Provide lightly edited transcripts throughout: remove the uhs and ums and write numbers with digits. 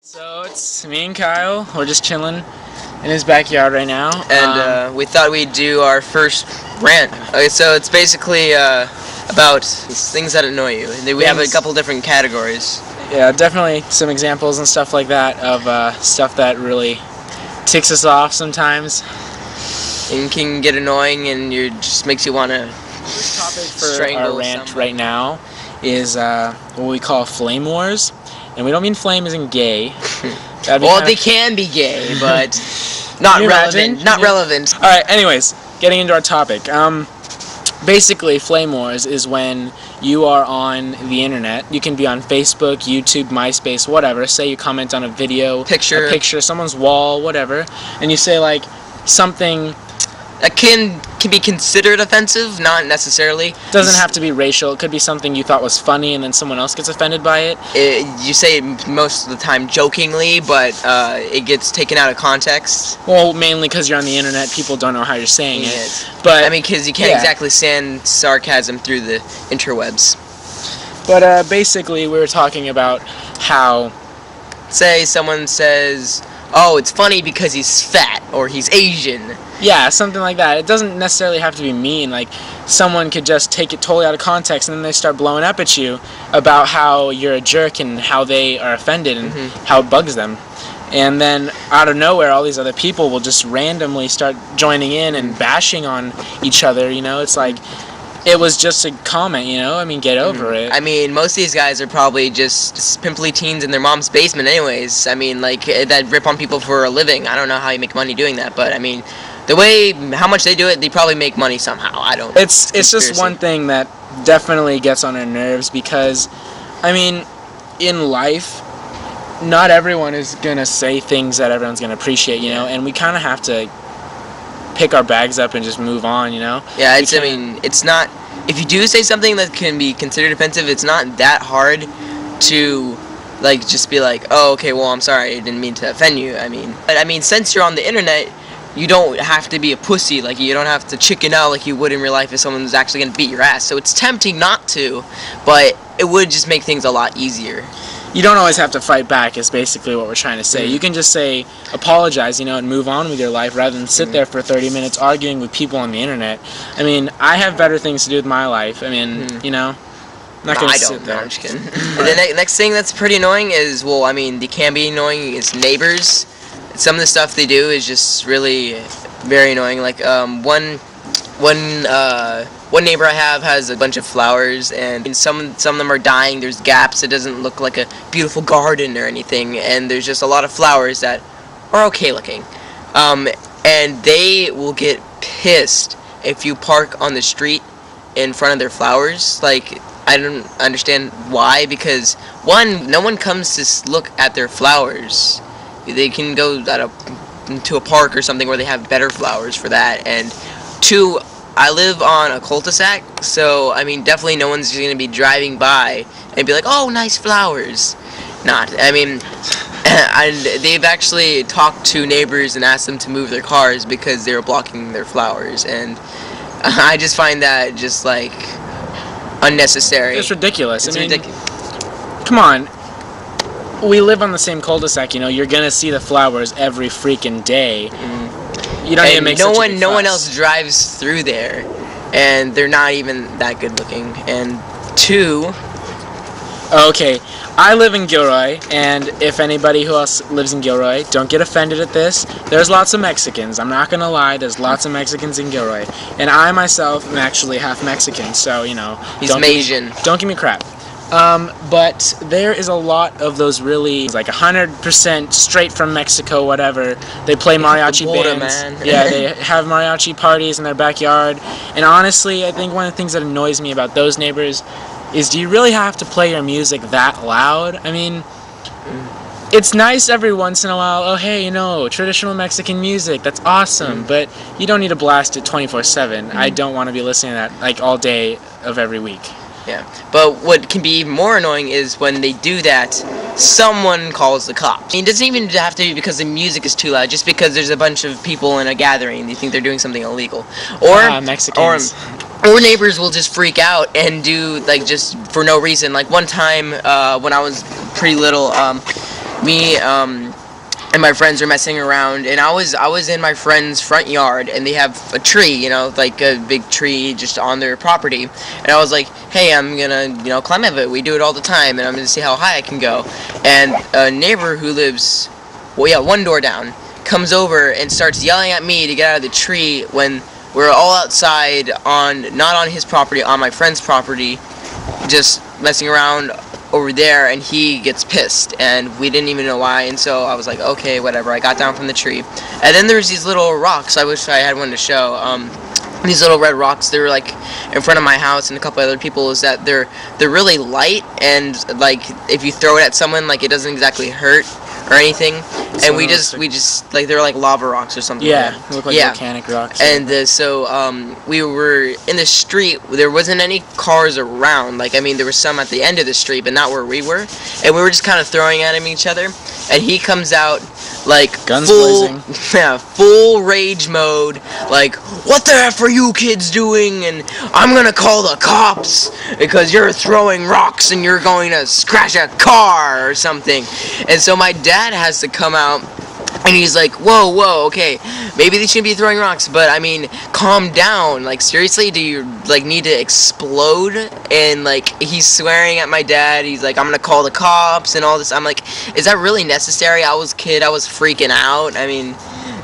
So it's me and Kyle. We're just chilling in his backyard right now. And we thought we'd do our first rant. Okay, so it's basically about things that annoy you. We have a couple different categories. Yeah, definitely some examples and stuff like that of stuff that really ticks us off sometimes. And can get annoying, and just makes you want to Topic for strangle our rant someone. right now is what we call flame wars, and we don't mean flame as in gay. Well, they can be gay, but not Can you relevant. imagine? Not relevant. All right. Anyways, getting into our topic. Basically, flame wars is when you are on the internet. You can be on Facebook, YouTube, MySpace, whatever. Say you comment on a video, Picture, someone's wall, whatever, and you say like something that can be considered offensive, not necessarily. Doesn't have to be racial. It could be something you thought was funny, and then someone else gets offended by it. You say it most of the time jokingly, but it gets taken out of context. Well, mainly because you're on the internet, people don't know how you're saying it. But I mean, because you can't exactly send sarcasm through the interwebs. But basically, we were talking about how, say someone says, "Oh, it's funny because he's fat or he's Asian." yeah, something like that. It doesn't necessarily have to be mean. Like, someone could just take it totally out of context, and then they start blowing up at you about how you're a jerk and how they are offended and how it bugs them. And then, out of nowhere, all these other people will just randomly start joining in and bashing on each other, you know? It's like, it was just a comment, you know? I mean, get over it. I mean, most of these guys are probably just pimply teens in their mom's basement anyways. I mean, like, that rip on people for a living. I don't know how you make money doing that, but, I mean, how much they do it, they probably make money somehow. I don't. It's just one thing that definitely gets on our nerves because, I mean, in life, not everyone is gonna say things that everyone's gonna appreciate, you know, and we kind of have to pick our bags up and just move on, you know. Yeah, I mean, it's not. If you do say something that can be considered offensive, it's not that hard to, like, just be like, "Oh, okay, well, I'm sorry, I didn't mean to offend you." I mean, since you're on the internet, you don't have to be a pussy. Like, you don't have to chicken out like you would in real life if someone's actually gonna beat your ass. So it's tempting not to, but it would just make things a lot easier. You don't always have to fight back is basically what we're trying to say. You can just say, apologize, you know, and move on with your life rather than sit there for 30 minutes arguing with people on the internet. I mean, I have better things to do with my life. I mean, you know, I'm not going to sit there. No, I'm just kidding. And the next thing that's pretty annoying is, well, I mean, they can be annoying, is neighbors. Some of the stuff they do is just really very annoying. Like, one neighbor I have has a bunch of flowers, and some of them are dying. There's gaps. It doesn't look like a beautiful garden or anything, and there's just a lot of flowers that are okay looking. And they will get pissed if you park on the street in front of their flowers. Like, I don't understand why, because one, no one comes to look at their flowers. They can go to a park or something where they have better flowers for that. And two, I live on a cul-de-sac, so, I mean, definitely no one's going to be driving by and be like, "Oh, nice flowers." I mean, and they've actually talked to neighbors and asked them to move their cars because they were blocking their flowers, and I just find that just, like, unnecessary. It's ridiculous. It's ridiculous. Come on. We live on the same cul-de-sac, you know, you're going to see the flowers every freaking day. You don't even make no such a big one fuss. else drives through there, and they're not even that good looking. And two, okay, I live in Gilroy, and if anybody who else lives in Gilroy, don't get offended at this. There's lots of Mexicans. I'm not gonna lie. There's lots of Mexicans in Gilroy, and I myself am actually half Mexican. So you know, he's Asian. Don't give me crap. But there is a lot of those really, like 100% straight from Mexico, whatever. They play mariachi bands. Man. Yeah, they have mariachi parties in their backyard. And honestly, I think one of the things that annoys me about those neighbors is, do you really have to play your music that loud? I mean, it's nice every once in a while. Oh, hey, you know, traditional Mexican music. That's awesome. But you don't need to blast it 24/7. I don't want to be listening to that like all day of every week. Yeah, but what can be even more annoying is when they do that, someone calls the cops. I mean, it doesn't even have to be because the music is too loud, just because there's a bunch of people in a gathering and they think they're doing something illegal. Or Mexicans. Or neighbors will just freak out and do, like, just for no reason. Like, one time, when I was pretty little, me and my friends were messing around, and I was in my friend's front yard, and they have a tree, you know, like a big tree just on their property, and I was like, hey, I'm gonna, you know, climb up it. We do it all the time, and I'm gonna see how high I can go. And a neighbor who lives, well, yeah, one door down, comes over and starts yelling at me to get out of the tree when we're all outside on, not on his property, on my friend's property, just messing around over there, and he gets pissed, and we didn't even know why, and so I was like, okay, whatever. I got down from the tree, and then there's these little rocks. I wish I had one to show. These little red rocks, they were like in front of my house and a couple other people, is that they're really light, and like if you throw it at someone, like it doesn't exactly hurt or anything, and we just like, they're like lava rocks or something. Yeah, like they look like volcanic rocks. And so we were in the street. There wasn't any cars around. Like, I mean, there were some at the end of the street, but not where we were. And we were just kind of throwing at each other. And he comes out like guns blazing. Yeah, full rage mode. Like, what the F are you kids doing? And I'm gonna call the cops because you're throwing rocks and you're going to crash a car or something. And so my dad has to come out, and he's like, whoa, okay, maybe they shouldn't be throwing rocks, but I mean, calm down. Like, seriously, do you like need to explode? And like, he's swearing at my dad. He's like, I'm gonna call the cops and all this. I'm like, is that really necessary? I was a kid, I was freaking out. I mean,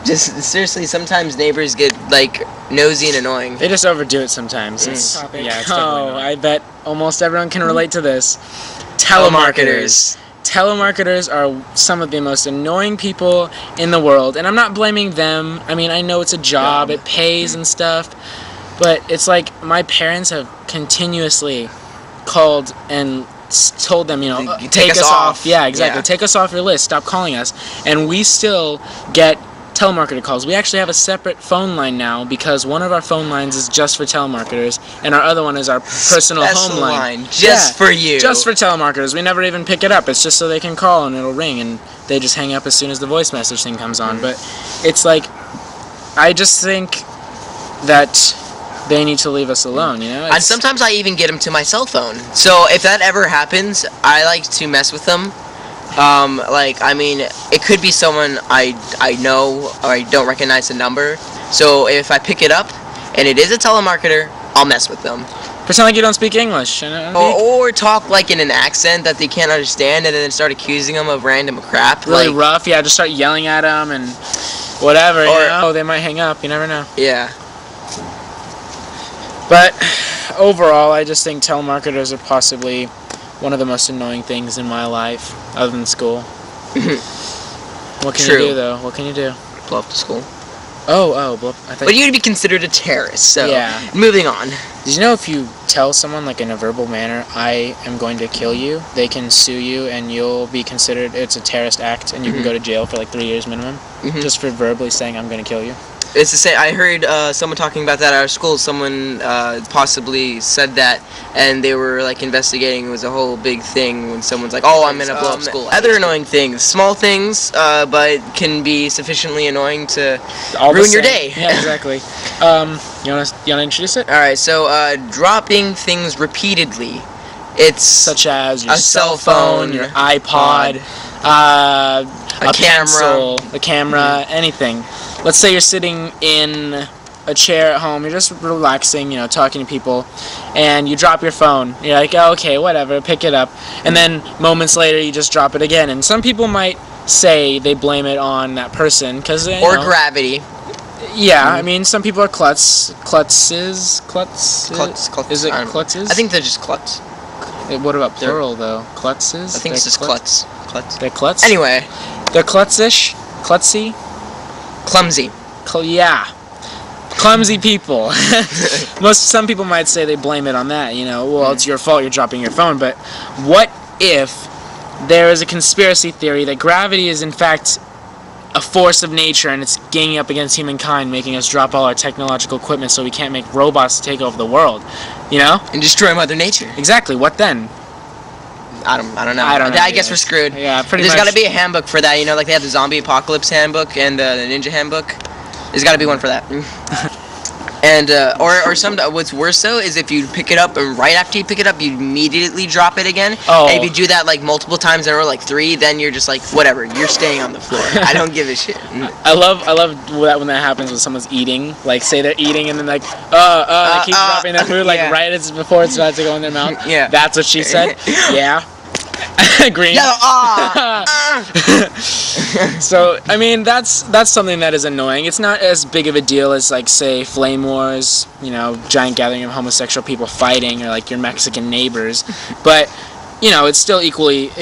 just seriously, sometimes neighbors get like nosy and annoying. They just overdo it sometimes. It's definitely I bet almost everyone can relate to this. Telemarketers. Telemarketers are some of the most annoying people in the world, and I'm not blaming them. I mean, I know it's a job, it pays and stuff, but it's like my parents have continuously called and told them, you know, take us off. Yeah, exactly. Yeah. Take us off your list. Stop calling us. And we still get telemarketer calls. We actually have a separate phone line now because one of our phone lines is just for telemarketers, and our other one is our personal home line. Just for you. Just for telemarketers. We never even pick it up. It's just so they can call and it'll ring, and they just hang up as soon as the voice message thing comes on. But it's like, I just think that they need to leave us alone, you know? And sometimes I even get them to my cell phone. So if that ever happens, I like to mess with them. Like, I mean, it could be someone I know or I don't recognize the number. So if I pick it up and it is a telemarketer, I'll mess with them. Pretend like you don't speak English. You know? Or talk like in an accent that they can't understand, and then start accusing them of random crap. Really like, rough, yeah, just start yelling at them and whatever, you know? They might hang up, you never know. Yeah. But overall, I just think telemarketers are possibly one of the most annoying things in my life, other than school. What can you do, though? What can you do? Blow up the school. But you'd be considered a terrorist, so yeah. Moving on. Did you know if you tell someone, like, in a verbal manner, I am going to kill you, they can sue you and you'll be considered, it's a terrorist act, and you can go to jail for like 3 years minimum, just for verbally saying I'm going to kill you? It's the same. I heard someone talking about that at our school. Someone possibly said that, and they were like investigating. It was a whole big thing when someone's like, "Oh, I'm gonna blow up school." Other annoying things, small things, but can be sufficiently annoying to ruin your day. Yeah, exactly. You wanna introduce it? All right. So dropping things repeatedly. It's such as your cell phone, your iPod, a pencil, a camera, anything. Let's say you're sitting in a chair at home, you're just relaxing, you know, talking to people, and you drop your phone. You're like, oh, okay, whatever, pick it up. And then moments later, you just drop it again. And some people might say they blame it on that person, because or gravity. Yeah, I mean, some people are klutzes. Is it klutzes? I think they're just klutz. What about plural, though? Klutzes? I think it's just klutz. They're klutz? Anyway. They're klutzish? Klutzy? Clumsy. Yeah. Clumsy people. Some people might say they blame it on that, you know. Well, it's your fault you're dropping your phone. But what if there is a conspiracy theory that gravity is, in fact, a force of nature, and it's ganging up against humankind, making us drop all our technological equipment so we can't make robots take over the world, you know? And destroy Mother Nature. Exactly. What then? I don't know. I guess we're screwed. Yeah, pretty much. There's got to be a handbook for that, you know, like they have the Zombie Apocalypse handbook and the Ninja handbook. There's got to be one for that. And or some what's worse though is if you pick it up and right after you pick it up you immediately drop it again. Oh. And if you do that like multiple times in a row, like 3, then you're just like whatever. You're staying on the floor. I don't give a shit. I love that when that happens when someone's eating. Like say they're eating and then like they keep dropping their food like yeah. right as before it's about to go in their mouth. Yeah. That's what she said. Yeah. Green. Yeah. So I mean that's something that is annoying. It's not as big of a deal as like say flame wars, you know, giant gathering of homosexual people fighting, or like your Mexican neighbors, but you know it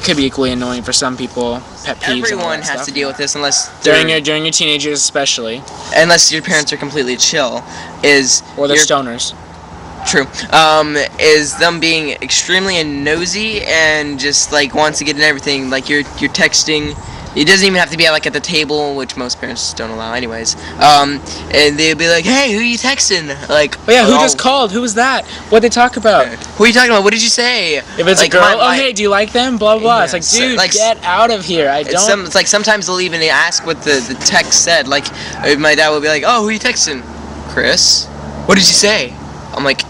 could be equally annoying for some people. Pet peeves. Everyone has to deal with this unless during your teenagers especially. Unless your parents are completely chill, or they're stoners. True. Is them being extremely nosy and just like wants to get in everything. Like you're texting. It doesn't even have to be like at the table, which most parents don't allow anyways. And they'll be like, "Hey, who are you texting?" Like, oh yeah, who just called? Who was that? What'd they talk about? Who are you talking about? What did you say? If it's like, a girl, hey, do you like them? Blah blah. Yeah. It's like, dude, get out of here. I don't. It's like sometimes they'll even ask what the text said. Like, my dad will be like, "Oh, who are you texting?" Chris. What did you say? I'm like,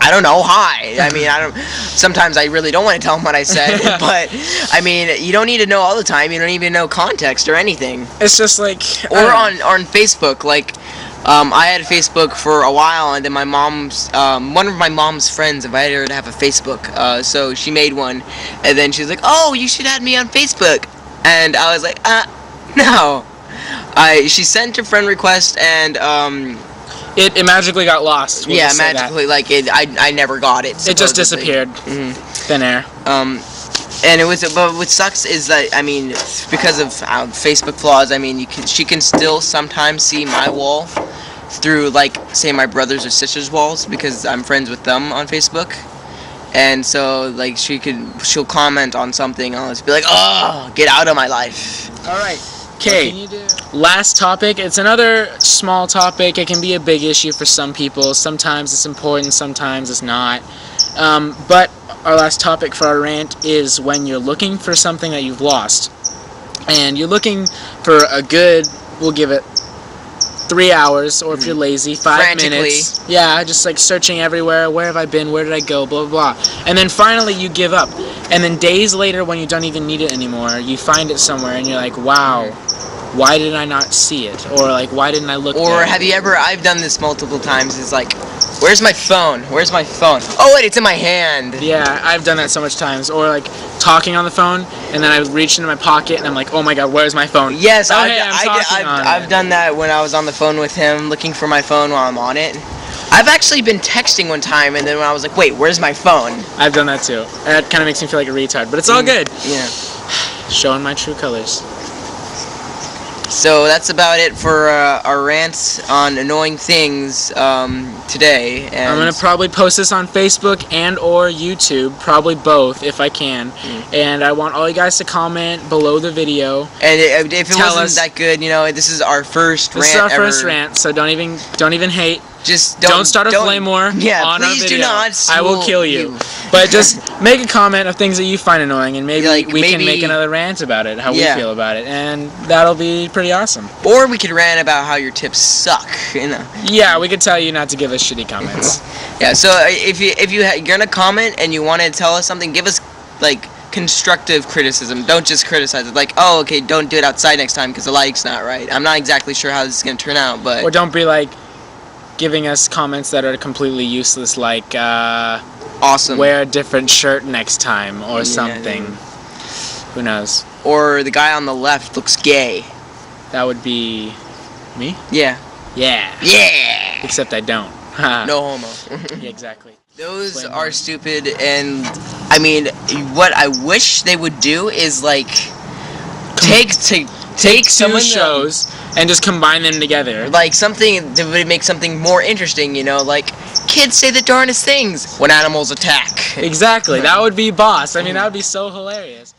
I don't know. Hi. I mean, sometimes I really don't want to tell them what I said, but I mean, you don't need to know all the time. You don't even know context or anything. It's just like, or on Facebook. Like, I had Facebook for a while, and then my mom's one of my mom's friends invited her to have a Facebook. So she made one, and then she's like, "Oh, you should add me on Facebook," and I was like, no. She sent a friend request, and It magically got lost. Yeah, magically, like I never got it. It just disappeared. Thin air. And but what sucks is that I mean, because of Facebook flaws, I mean, she can still sometimes see my wall through like say my brothers or sisters' walls because I'm friends with them on Facebook, and so like she'll comment on something, I'll just be like, oh, get out of my life. All right. Okay, last topic. It's another small topic. It can be a big issue for some people. Sometimes it's important, sometimes it's not. But our last topic for our rant is when you're looking for something that you've lost. And you're looking for a good, we'll give it 3 hours, or if you're lazy, 5 minutes. Yeah, just like searching everywhere. Where have I been? Where did I go? Blah, blah, blah. And then finally you give up. And then days later, when you don't even need it anymore, you find it somewhere and you're like, wow, why did I not see it? Or like, why didn't I look there? Or have you ever, I've done this multiple times, it's like, where's my phone? Where's my phone? Oh wait, it's in my hand. Yeah, I've done that so much times. Or like talking on the phone, and then I reach into my pocket and I'm like, oh my god, where's my phone? Yes, I've done that when I was on the phone with him, looking for my phone while I'm on it. I've actually been texting one time, and then when I was like, wait, where's my phone? I've done that too. That kind of makes me feel like a retard, but it's all good. Yeah. Showing my true colors. So that's about it for our rants on annoying things today. And I'm gonna probably post this on Facebook and or YouTube, probably both if I can. And I want all you guys to comment below the video. And if it wasn't that good, you know, this is our first rant. This is our first rant, so don't even hate. Just don't start a flame war on our video. Do not. I will kill you. But just make a comment of things that you find annoying, and maybe we can make another rant about it, how we feel about it, and that'll be pretty awesome. Or we could rant about how your tips suck. You know. Yeah, we could tell you not to give us shitty comments. Yeah. So if you're gonna comment and you want to tell us something, give us like constructive criticism. Don't just criticize it. Like, oh, okay, don't do it outside next time because the light's not right. I'm not exactly sure how this is gonna turn out, but. Or don't be like giving us comments that are completely useless, like awesome, wear a different shirt next time or something. Who knows? Or the guy on the left looks gay. That would be me? Yeah. Except I don't. No homo. Yeah, exactly. Those are stupid, and I mean, what I wish they would do is like take two shows and just combine them together. Like something that would make something more interesting, you know, like kids say the darndest things when animals attack. Exactly, that would be boss. I mean, that would be so hilarious.